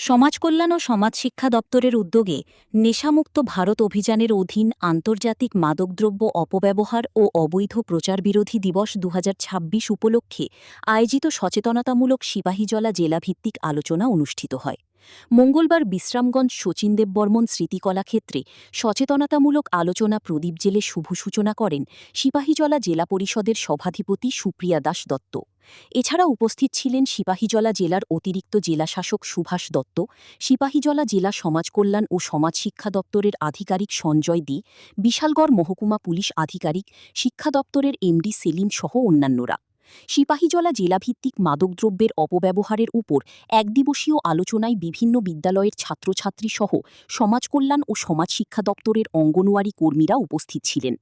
সমাজ কল্যাণ ও সমাজ শিক্ষা দপ্তরের উদ্যোগে নেশামুক্ত ভারত অভিযানের অধীন আন্তর্জাতিক মাদকদ্রব্য অপব্যবহার ও অবৈধ প্রচার বিরোধী দিবস ২০২৬ উপলক্ষে আয়োজিত সচেতনতামূলক সিপাহীজলা জেলাভিত্তিক আলোচনা অনুষ্ঠিত হয়। মঙ্গলবার বিশ্রামগঞ্জ শচীনদেব বর্মন স্মৃতিকলাক্ষেত্রে সচেতনতামূলক আলোচনা প্রদীপ জেলে শুভ সূচনা করেন সিপাহীজলা জেলা পরিষদের সভাধিপতি সুপ্রিয়া দাস দত্ত। এছাড়া উপস্থিত ছিলেন সিপাহীজলা জেলার অতিরিক্ত জেলাশাসক সুভাষ দত্ত, সিপাহীজলা জেলা সমাজ কল্যাণ ও সমাজ শিক্ষা দপ্তরের আধিকারিক সঞ্জয় দে, বিশালগড় মহকুমা পুলিশ আধিকারিক, শিক্ষা দপ্তরের এমডি সেলিম সহ অন্যান্যরা। সিপাহীজলা জেলাভিত্তিক মাদকদ্রব্যের অপব্যবহারের উপর একদিবসীয় আলোচনায় বিভিন্ন বিদ্যালয়ের ছাত্রছাত্রী সহ সমাজ কল্যাণ ও সমাজ শিক্ষা দপ্তরের অঙ্গনওয়াড়ি কর্মীরা উপস্থিত ছিলেন।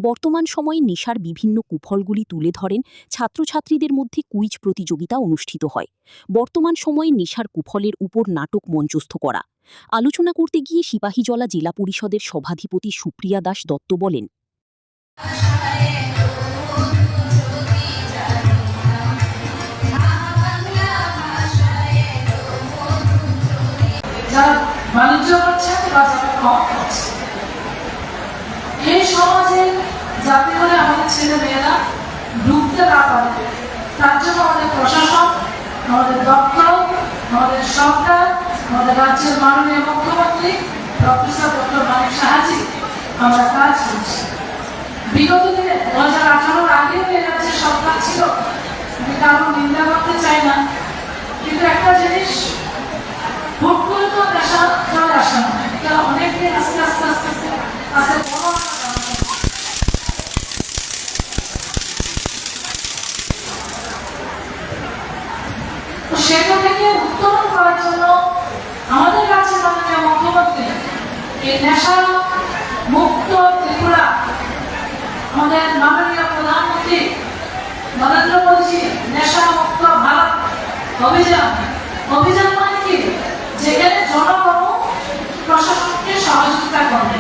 বর্তমান সময়ে নেশার বিভিন্ন কুফলগুলি তুলে ধরেন ছাত্রছাত্রীদের মধ্যে কুইজ প্রতিযোগিতা অনুষ্ঠিত হয়। বর্তমান সময়ে নেশার কুফলের উপর নাটক মঞ্চস্থ করা। আলোচনা করতে গিয়ে সিপাহীজলা জেলা পরিষদের সভাধিপতি সুপ্রিয়া দাস দত্ত বলেন, বাণিজ্য করছে বা যারা কম করছে, এই সমাজে যাতে করে আমাদের ছেলে মেয়েরা ঢুকতে না পারে তার জন্য আমাদের প্রশাসন, আমাদের দপ্তর, আমাদের সরকার, আমাদের রাজ্যের মাননীয় মুখ্যমন্ত্রী প্রফেসর ডক্টর মানিক সাহাজি আমরা কাজ করছি। বিগত দিনে 2018 আগেও এই রাজ্যের সরকার ছিল, আমি কারো নিন্দা করতে চাই না, কিন্তু একটা জিনিস হুট করে তো নেশা চলে আসে না, এটা অনেকদিন আস্তে আস্তে আস্তে আস্তে আস্তে বড় সেটা থেকে উত্তরণ করার জন্য আমাদের রাজ্যের মাননীয় মুখ্যমন্ত্রী এই নেশা মুক্ত ত্রিপুরা, আমাদের মাননীয় প্রধানমন্ত্রী নরেন্দ্র মোদী নেশা মুক্ত ভারত অভিযান মানে কি, যেখানে জনগণ প্রশাসনকে সহযোগিতা করবে।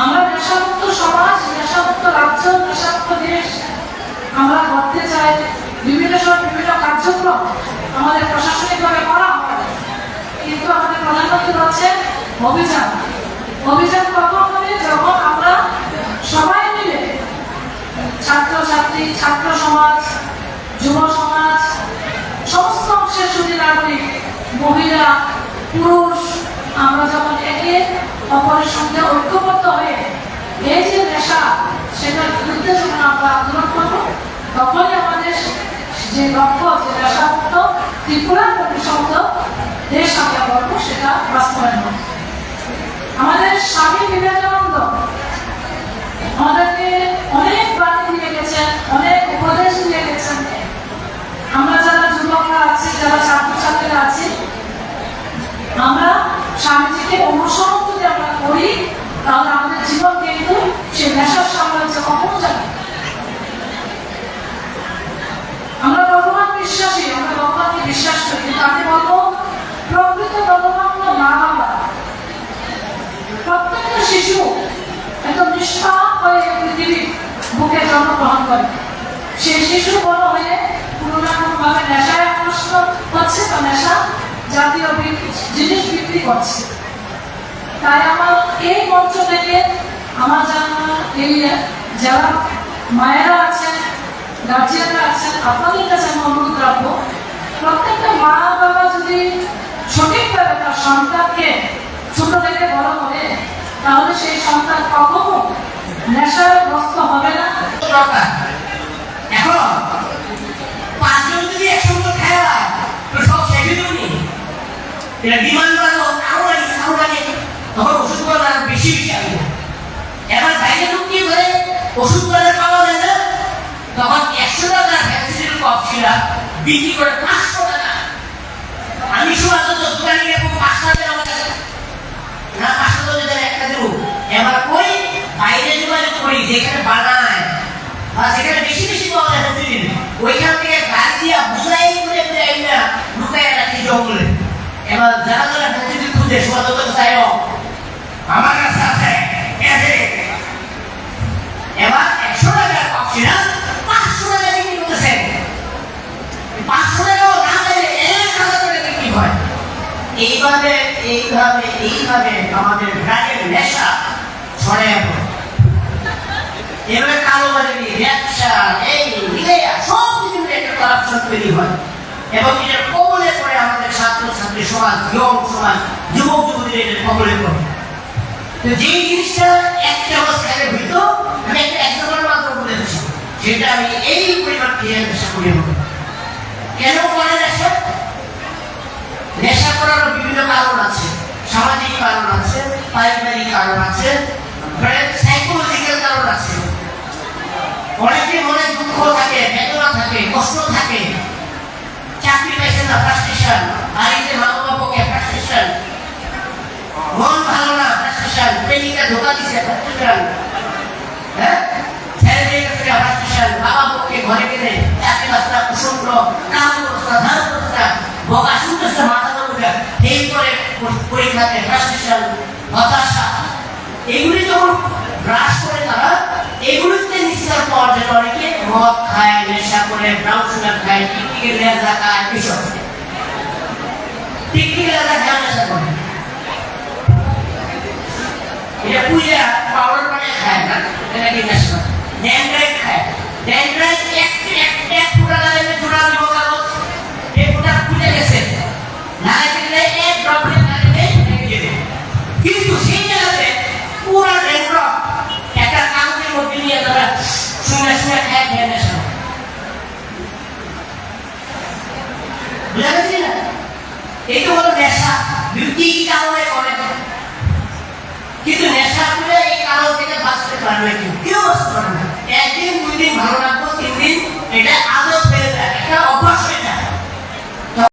আমরা নেশামুক্ত সমাজ, নেশামুক্ত রাজ্য, নেশামুক্ত দেশ আমরা করতে চাই। বিভিন্ন সময় বিভিন্ন কার্যক্রম আমাদের প্রশাসনিকভাবে করা হয়, কিন্তু আমাদের প্রধানমন্ত্রী বলছেন অভিযান কখন হবে, যখন আমরা সবাই মিলে ছাত্রছাত্রী, ছাত্র সমাজ, যুব সমাজ, সমস্ত অংশের সুধী নাগরিক, মহিলা, পুরুষ, আমরা যখন একে অপরের সঙ্গে ঐক্যবদ্ধ হয়ে এই যে নেশা সেটার বিরুদ্ধে যখন আমরা আন্দোলন করবো, তখনই আমাদের যে লক্ষ্য, যে নেশামুক্ত ত্রিপুরা প্রতিশব্দ দেশ আমরা করবো, সেটা বাস্তবায়ন হবে। আমাদের স্বামী বিবেকানন্দ আমাদেরকে অনেক বাণী দিয়ে গেছেন, অনেক উপদেশ দিয়ে গেছেন। আমরা যারা যুবকরা আছি, যারা ছাত্রছাত্রীরা আছি, আমরা স্বামীজিকে অনুসরণ যদি আমরা করি, তাহলে আমাদের জীবন কিন্তু সে নেশার সাম্রাজ্য কখনো যাবে। আমরা ভগবান বিশ্বাসী, আমরা ভগবানকে বিশ্বাস করি, কিন্তু আমি বলবো প্রকৃত ভগবান মা বাবা। প্রত্যেকটা শিশু এত নিষ্পাপ হয়ে পৃথিবীর বুকে জন্মগ্রহণ করে, সেই শিশু বড় হয়ে কোনো না কোনোভাবে নেশায় আকৃষ্ট হচ্ছে বা নেশা জাতীয় জিনিস বিক্রি করছে। তাই আমার এই মঞ্চ থেকে আমার জানা এই যারা মায়েরা আছেন, গার্জিয়ানরা আছেন, আপনাদের কাছে আমি অনুরোধ রাখবো, প্রত্যেকটা মা বাবা যদি সঠিকভাবে তার সন্তানকে ছোট থেকে বড় করে, তাহলে সেই সন্তান কখনো নেশাগ্রস্ত হবে না। এখন পাঁচজন যদি একসঙ্গে খেলা তো সব শেষে দেবনি, এটা বিমান বানানো আরো লাগে, তখন ওষুধ গুলো বেশি আসবে। এবার বাইরে ঢুকিয়ে ধরে ওষুধ গুলো পাওয়া যায় না, তখন 100 টাকা ভ্যাকসিনের কপ ছিল বিক্রি করে 500 টাকা। আমি সময় তো দোকানে গিয়ে 5 টাকা না, 500 টাকা একটা দেবো। এবার কই বাইরে যোগাযোগ করি, যেখানে বানায় বা যেখানে বেশি বেশি পাওয়া যায় প্রতিদিন, ওইখান থেকে গাড়ি দিয়ে বুঝাই করে লুকায় রাখি জঙ্গলে। এবার যারা যারা ভ্যাকসিন খুঁজে সতর্ক চাই আমার কাছে আছে, এবার 100 টাকার পাচ্ছি না, 500 টাকা বিক্রি করতেছে। 500 টাকাও না পেলে 1000 টাকা বিক্রি হয়। এইভাবে এইভাবে এইভাবে আমাদের ড্রাগের নেশা ছড়ায় পড়ে। এভাবে কালোবাজারি, ব্যবসা, এই মিলেয়া সব কিছু একটা কারাপশন তৈরি হয় এবং এটার কবলে পড়ে আমাদের ছাত্রছাত্রী সমাজ, সমাজ, যুবক যুবতীদের এটার কবলে পড়ে। তো যেই জিনিসটা এক চামচ খেলে হইতো, আমি একটা এক্সাম্পল মাত্র বলে দিচ্ছি, সেটা আমি এই পরিমাণ খেয়ে নেশা করি। কেন করে নেশা? নেশা করার বিভিন্ন কারণ আছে, সামাজিক কারণ আছে, পারিবারিক কারণ আছে, সাইকোলজিক্যাল কারণ আছে। অনেকের মনে দুঃখ থাকে, বেদনা থাকে, কষ্ট থাকে, চাকরি পাইছে না, ফ্রাস্ট্রেশন, বাড়িতে মা বাবাকে ফ্রাস্ট্রেশন, মন ভালো না, ফ্রাস্ট্রেশন, প্রেমিকা ধোকা দিচ্ছে, ফ্রাস্ট্রেশন, হ্যাঁ, ছেড়ে দিয়ে গেছে ফ্রাস্ট্রেশন, বাবা পক্ষে ঘরে গেলে চাকরি বাস্তা, কুসুম্র, কাম অবস্থা, ধান অবস্থা, বকা শুনতেছে, মাথা ধরে এই করে পরীক্ষাতে ফ্রাস্ট্রেশন, হতাশা, এগুলি যখন হ্রাস করে তারা এগুলিতে নিশ্চার পর যেটা অনেকে মদ খায়, নেশা করে, ব্রাউন সুগার খায়, টিকটিকের লেজা খায়, এসব টিকটিকের লেজা খায়, নেশা করে, এটা পূজা পাউডার বানিয়ে খায় না, এটা কি নেশা। ড্যান্ড্রাইট খায়, ড্যান্ড্রাইট এক ফুটা লাগাইলে জোড়া দিব কাগজ, এই ফুটা ফুটে গেছে, লাগাইতে গেলে এক ড্রপে লাগাইলে ভেঙে যাবে, কিন্তু সেই জায়গাতে পুরো ড্যান্ড্রপ একটা কাগজের মধ্যে নিয়ে তারা শুনে শুনে খায়, খেয়ে নেশা। বুঝা গেছে না? এই তো হলো নেশা। কি কারণে করে, কিন্তু নেশা করে এই কারণ থেকে বাঁচতে পারবে কেউ বাঁচতে পারবে না। একদিন দুই দিন ভালো লাগবে, 3 দিন এটা আদত হয়ে যায়, একটা